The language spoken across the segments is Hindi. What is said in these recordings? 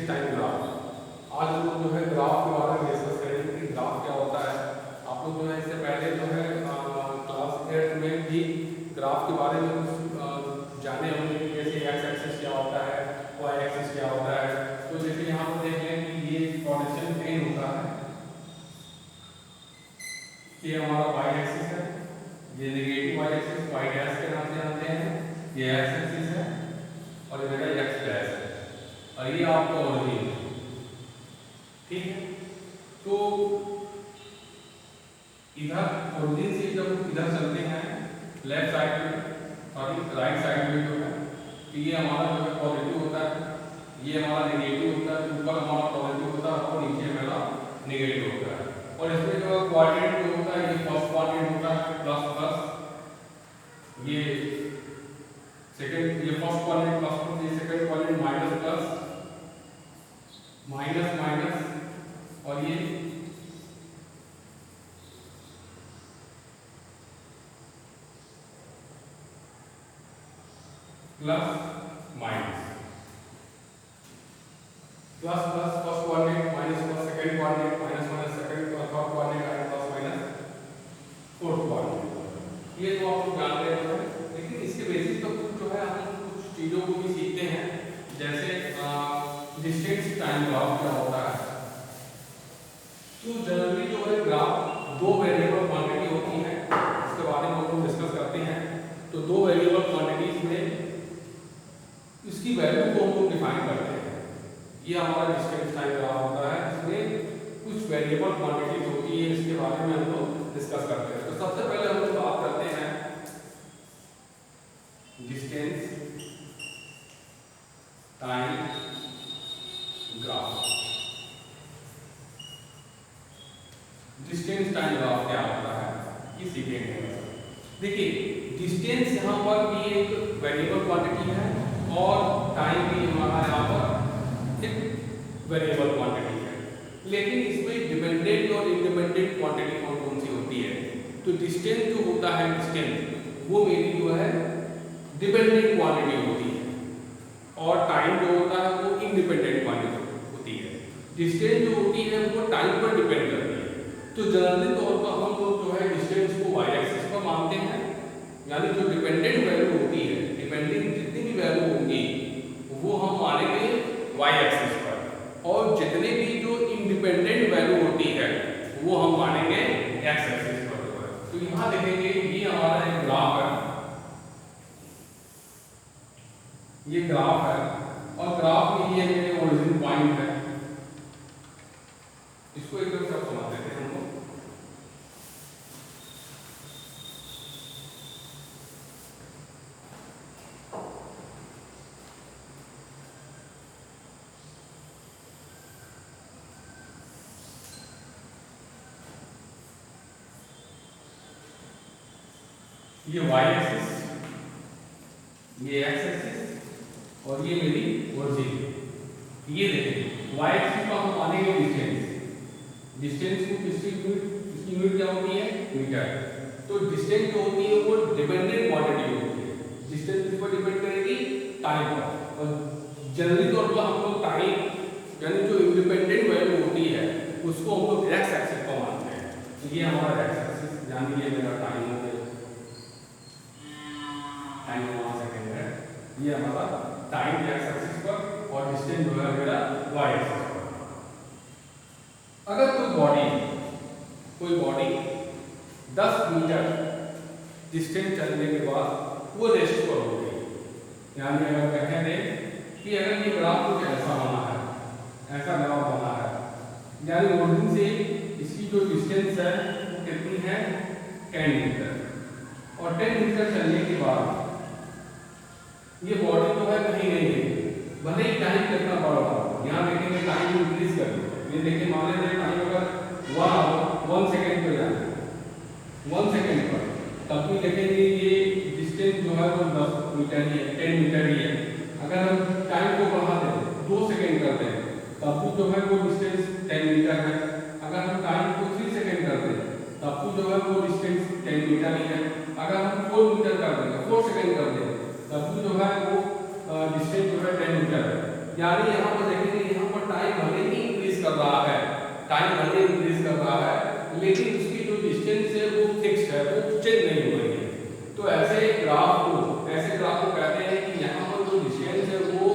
Distance time graph. आज हम लोग जो है ग्राफ के बारे में डिस्कस करेंगे कि ग्राफ क्या होता है। आप लोग जो है इससे पहले जो है क्लास 8 में भी ग्राफ के बारे में कुछ जाने होंगे कि जैसे एक्स एक्सिस क्या होता है, वाई एक्सिस क्या होता है। तो जैसे यहाँ पर देख लें कि ये पोटेंशियल प्लेन होता है, ये हमारा वाई एक्सिस है, ये negative Y axis Y dash के नाम से जानते हैं, ये एक्स एक्सिस है और ये मेरा एक्स डैश है और ये आपका ओरिजिन है। ठीक है, तो इधर ओरिजिन से जब इधर चलते हैं लेफ्ट साइड में, सॉरी राइट साइड में जो है, तो ये हमारा जो है पॉजिटिव होता है, ये हमारा नेगेटिव होता है, ऊपर हमारा पॉजिटिव होता है और नीचे हमारा नेगेटिव होता है। और इसमें जो क्वाड्रेंट जो होता है, ये फर्स्ट क्वाड्रेंट होता है प्लस प्लस, ये सेकंड, ये फर्स्ट क्वाड्रेंट प्लस प्लस, ये second quadrant minus plus minus minus और ये plus minus, plus plus first quadrant minus plus second quadrant minus minus second third quadrant और प्लस माइनस फोर्थ क्वाड्रेंट। ये तो आप लोग जानते हैं, लेकिन इसके बेसिस पर कुछ जो है हम कुछ चीजों को भी सीखते हैं, जैसे डिस्टेंस टाइम ग्राफ क्या होता है। तो जनरली जो है ग्राफ दो वेरिएबल क्वांटिटी होती है, इसके बारे में हम लोग डिस्कस करते हैं। तो दो वेरिएबल क्वांटिटीज में इसकी वैल्यू को हम लोग डिफाइन करते हैं। ये हमारा डिस्टेंस टाइम ग्राफ होता है, इसमें कुछ वेरिएबल क्वांटिटीज होती है, इसके बारे में हम लोग डिस्कस करते हैं। तो सबसे पहले हम लोग बात करते हैं distance time graph. Distance time graph क्या होता है ये सीखेंगे। देखिए डिस्टेंस यहाँ पर भी एक वेरिएबल क्वांटिटी है और टाइम भी हमारा यहाँ पर एक वेरिएबल क्वांटिटी है, लेकिन इसमें डिपेंडेंट और इंडिपेंडेंट क्वांटिटी कौन कौन सी होती है। तो डिस्टेंस जो होता है, डिस्टेंस वो मेरी जो है डिपेंडेंट क्वांटिटी होती है और टाइम जो होता है वो इंडिपेंडेंट क्वांटिटी होती है। डिस्टेंस जो होती है वो टाइम पर डिपेंड करती है। तो जनरली तौर पर हम लोग जो है डिस्टेंस को वाई एक्सिस पर मानते हैं, यानी जो डिपेंडेंट वैल्यू होती है, डिपेंडिंग जितनी भी वैल्यू होंगी वो हम मानेंगे वाई एक्सिस पर, और जितने भी जो इंडिपेंडेंट वैल्यू होती है वो हम मानेंगे एक्स एक्सिस पर। तो यहाँ देखेंगे ये हमारा एक ग्राफ है, ये ग्राफ है और ग्राफ में ये मेरे ओरिजिन पॉइंट है। इसको एक तरफ समझ लेते हैं हम लोग। ये y एक्सिस, ये x एक्सिस और ये मेरी ओरिजिन। ये देखें y एक्सिस पर हम मानेंगे डिस्टेंस। डिस्टेंस को किसकी यूनिट क्या होती है, मीटर। तो डिस्टेंस जो होती है वो डिपेंडेंट क्वांटिटी होती है। डिस्टेंस किस पर डिपेंड करेगी, टाइम पर। और जनरली तौर पर हम लोग टाइम यानी जो इंडिपेंडेंट वैल्यू होती है उसको हम लोग x एक्सिस पर मानते हैं। तो ये हमारा x एक्सिस यानी ये मेरा टाइम हो गया, टाइम 1 सेकंड है, ये हमारा टाइम एक्स एक्सिस पर और डिस्टेंस जो है मेरा वाई एक्सिस पर। अगर कोई बॉडी 10 मीटर डिस्टेंस चलने के बाद वो रेस्ट पर हो गई, यानी अगर कहते हैं कि अगर ये ग्राफ कुछ ऐसा बना है, ऐसा ग्राफ बना है, यानी ओरिजिन से इसकी जो डिस्टेंस है वो कितनी है, 10 मीटर, और 10 मीटर चलने के बाद ये बॉडी जो है कहीं नहीं है, भले ही टाइम कितना बड़ा हो। यहाँ देखेंगे टाइम इंक्रीज कर दो, ये देखिए मान लेते हैं टाइम अगर 1 सेकंड पर जाए 1 सेकंड पर, तब भी देखेंगे ये डिस्टेंस जो है वो 10 मीटर ही है, 10 मीटर ही है। अगर हम टाइम को बढ़ा दें 2 सेकंड कर दें तब भी जो है वो डिस्टेंस 10 मीटर है। अगर हम टाइम को 3 सेकंड कर दें तब भी जो है वो डिस्टेंस 10 मीटर ही है। अगर हम 4 मीटर कर दें, 4 सेकंड कर दें तब भी जो है वो डिस्टेंस जो है 10 मीटर है। यानी यहाँ पर देखेंगे यहाँ पर टाइम भले ही इंक्रीज कर रहा है, टाइम भले इंक्रीज कर रहा है, लेकिन उसकी जो डिस्टेंस है वो फिक्स्ड है, वो चेंज नहीं हो रही है। तो ऐसे ग्राफ को कहते हैं कि यहाँ पर जो डिस्टेंस है वो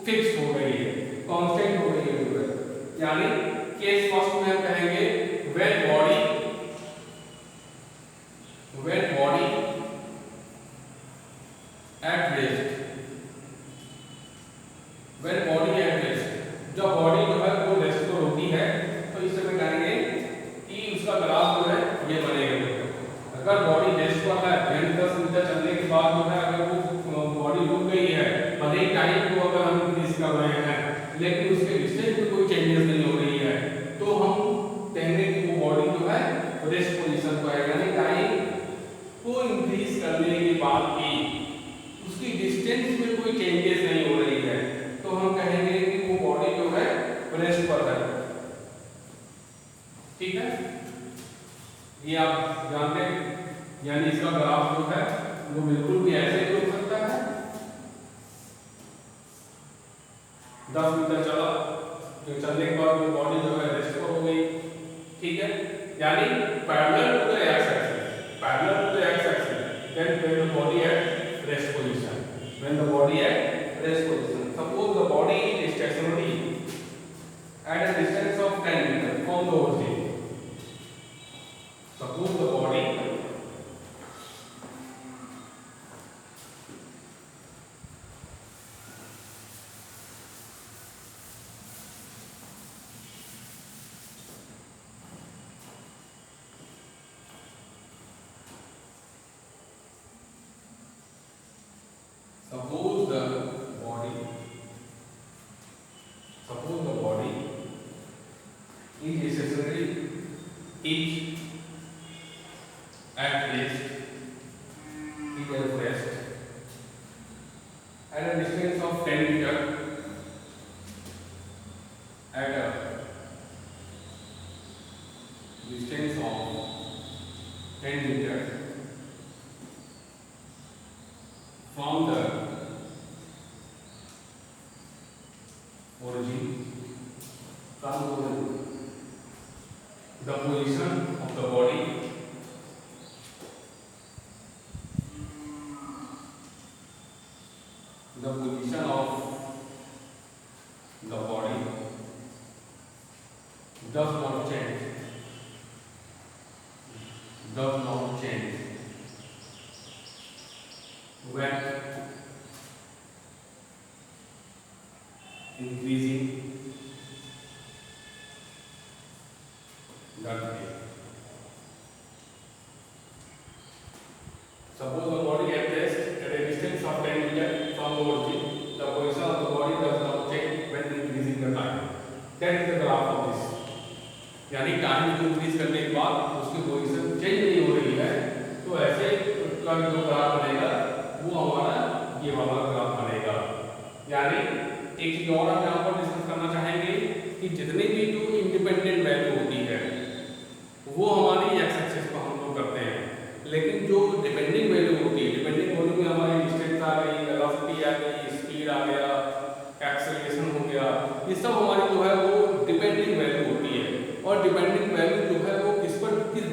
फिक्स्ड हो गई है, कांस्टेंट हो गई है। यानी केस फर्स्ट में हम कहेंगे when body at rest, जब बॉडी जो है वो रेस्ट पर होती है तो इस समय कहेंगे कि उसका ग्राफ जो है ये बनेगा। अगर बॉडी रेस्ट पर है, 10 मीटर चलने के बाद जो है अगर वो बॉडी रुक गई है, भले ही टाइम को अगर हम इंक्रीज कर रहे हैं लेकिन उसके डिस्टेंस में कोई चेंजेस नहीं हो रही है, तो हम कहेंगे कि वो बॉडी जो है रेस्ट पोजीशन पर है। यानी टाइम को इंक्रीज करने के बाद भी उसकी डिस्टेंस में कोई चेंजेस नहीं हो रही है, तो हम कहेंगे कि वो बॉडी जो है रेस्ट पर है। ठीक है, ये आप जानते हैं। यानी इसका ग्राफ जो है वो बिल्कुल भी ऐसे ही हो सकता है। 10 मीटर चला, तो चलने के बाद वो बॉडी जो है रेस्ट पर हो गई। ठीक है, यानी parallel to the X axis, then when the body at rest position, suppose the body is stationary at a distance of 10 meters from the origin. Suppose the body is stationary is at rest at a distance of 10 meter at a distance of 10 meter from the origin, the position of the body does not change when increasing the rate. Suppose the body at rest at a distance of 10 meters from the origin, the position of the body does not change when increasing the time. That is the graph of this. यानी टाइम को इंक्रीज करने के बाद उसकी पोजीशन चेंज नहीं हो रही है, तो ऐसे का जो ग्राफ बनेगा वो हमारा ये वाला ग्राफ बनेगा। यानी एक चीज और हम यहाँ पर डिस्कस करना चाहेंगे कि जितनी भी जो इंडिपेंडेंट वैल्यू होती है वो हमारी एक्स एक्सिस पर हम लोग करते हैं, लेकिन जो डिपेंडिंग वैल्यू होती है, डिपेंडिंग वैल्यू में हमारी डिस्टेंस आ गई, वेलोसिटी आ गई, स्पीड आ गया, एक्सेलरेशन हो गया, ये सब हमारी जो है वो डिपेंडिंग वैल्यू होती है। और डिपेंडिंग वैल्यू जो है वो किस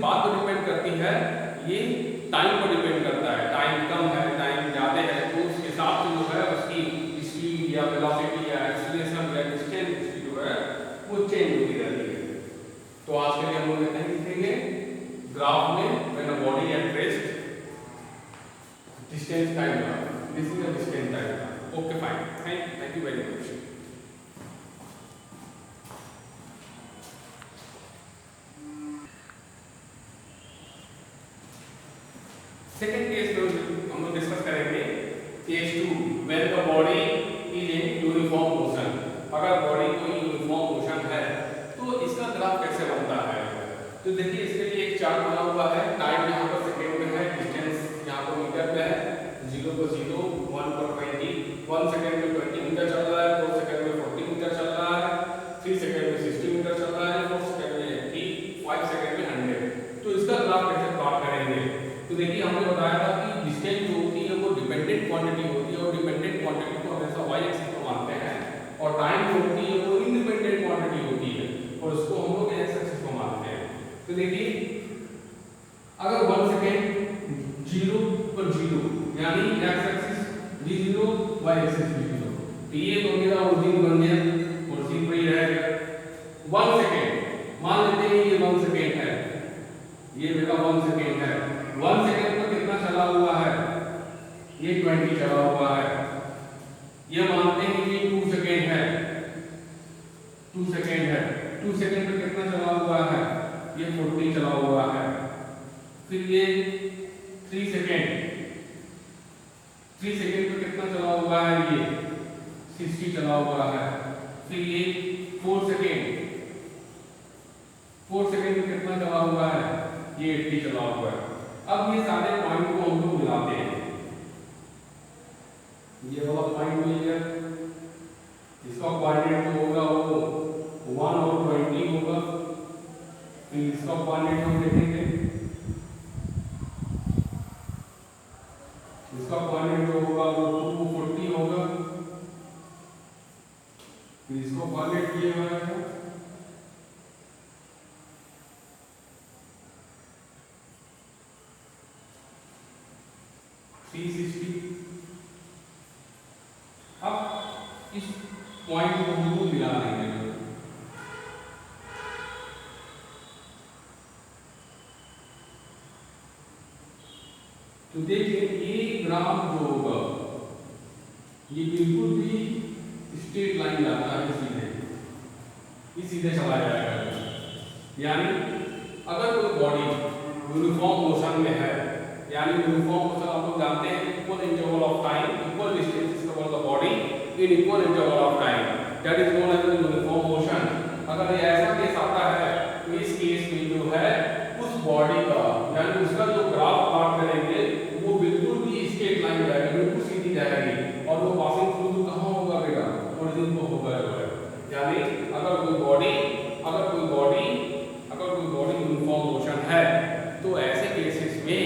बात पर डिपेंड करती है, ये टाइम पर डिपेंड करता है। टाइम कम है, टाइम ज़्यादा है, तो उस हिसाब से जो है उसकी स्पीड या वेलोसिटी या एक्सेलरेशन या डिस्टेंस जो है वो चेंज होती रहती है। तो आज के लिए हम लोग इतना ही सीखेंगे। ग्राफ में when a body at rest, distance time graph, this is a distance time graph. Okay fine, thank you very much. Second case में हम लोग डिस्कस करेंगे case 2 when the body is in uniform motion. अगर बॉडी कोई यूनिफॉर्म मोशन है तो इसका ग्राफ कैसे बनता है। तो देखिए इसके लिए एक चार्ट बना हुआ है। टाइम यहाँ पर सेकेंड में है, डिस्टेंस यहाँ पर मीटर में है, 0 पर 0, 1 पर 20, 1 सेकेंड में 20 मीटर चल रहा है, 2 सेकेंड में 40 मीटर चल रहा है, 3 सेकेंड में 60 मीटर चल रहा है, 4 सेकेंड में 80, 5 सेकेंड में 100। तो इसका ग्राफ कैसे प्राप्त करेंगे। तो देखिए हमने बताया था कि डिस्टेंस जो होती है वो डिपेंडेंट क्वांटिटी होती है, और डिपेंडेंट क्वांटिटी को हमेशा y एक्सिस पर मानते हैं, और टाइम जो होती है वो इंडिपेंडेंट क्वांटिटी होती है और उसको हम लोग एक्स एक्सिस को मानते हैं। तो देखिए अगर 1 सेकेंड 0 पर 0 यानी x axis v0 y axis v0, तो ये तो मेरा ओरिजिन बन गया, ओरिजिन वही रहेगा। 1 सेकेंड मान लेते हैं ये 1 सेकेंड है, ये मेरा 1 सेकेंड है। 1 सेकेंड पर कितना चला हुआ है, ये 20 चला हुआ है। ये मानते हैं कि 2 सेकेंड है, 2 सेकेंड है। 2 सेकेंड पर कितना चला हुआ है, ये 40 चला हुआ है। फिर ये 3 सेकेंड, 3 सेकेंड पर कितना चला हुआ है, ये 60 चला हुआ है। फिर ये 4 सेकेंड, 4 सेकेंड में कितना चला हुआ है, ये 80 चला हुआ है। अब ये सारे पॉइंट को हम लोग मिलाते हैं, ये वाला पॉइंट मिल गया, इसका कोऑर्डिनेट जो होगा वो 1 और 20 होगा। फिर इसका कोऑर्डिनेट हम देखेंगे, इसका कोऑर्डिनेट जो होगा वो 240 होगा। फिर इसको कोऑर्डिनेट ये होगा 360। अब इस पॉइंट को हम लोग मिला देंगे। तो देखिए ये ग्राफ जो होगा ये बिल्कुल भी स्ट्रेट लाइन जाता है, सीधे ये सीधे चला जाएगा। यानी अगर कोई बॉडी यूनिफॉर्म मोशन में है, यानी यूनिफॉर्म मोशन आप लोग जानते हैं equal interval of time, equal distance cover the body in equal interval of time, that is known as uniform motion. अगर ये ऐसा केस आता है तो इस केस में जो है उस बॉडी का यानी उसका जो ग्राफ प्लॉट करेंगे वो बिल्कुल भी स्ट्रेट लाइन जाएगी, बिल्कुल सीधी जाएगी और वो पासिंग थ्रू कहां होगा बेटा, ओरिजिन को होगा। यानी अगर कोई बॉडी यूनिफॉर्म मोशन है तो ऐसे केसेस में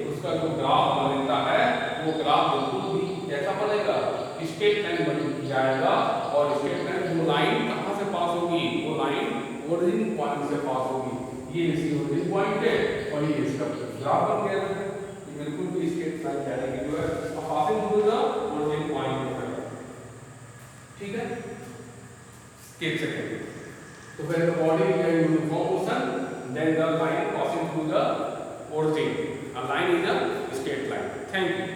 उसका जो ग्राफ बनता है वो ग्राफ बिल्कुल भी कैसा बनेगा, स्ट्रेट लाइन बन जाएगा। और स्ट्रेट लाइन वो लाइन कहां से पास होगी, वो लाइन ओरिजिन पॉइंट से पास होगी। ये इसकी ओरिजिन पॉइंट है और ये इसका ग्राफ बन गया है। ये बिल्कुल भी स्ट्रेट लाइन जाएगी जो है passing through the origin point है। ठीक है, स्केच सेकंड। तो when the body is in uniform motion, then the line passing through the origin. A line is a straight line. Thank you.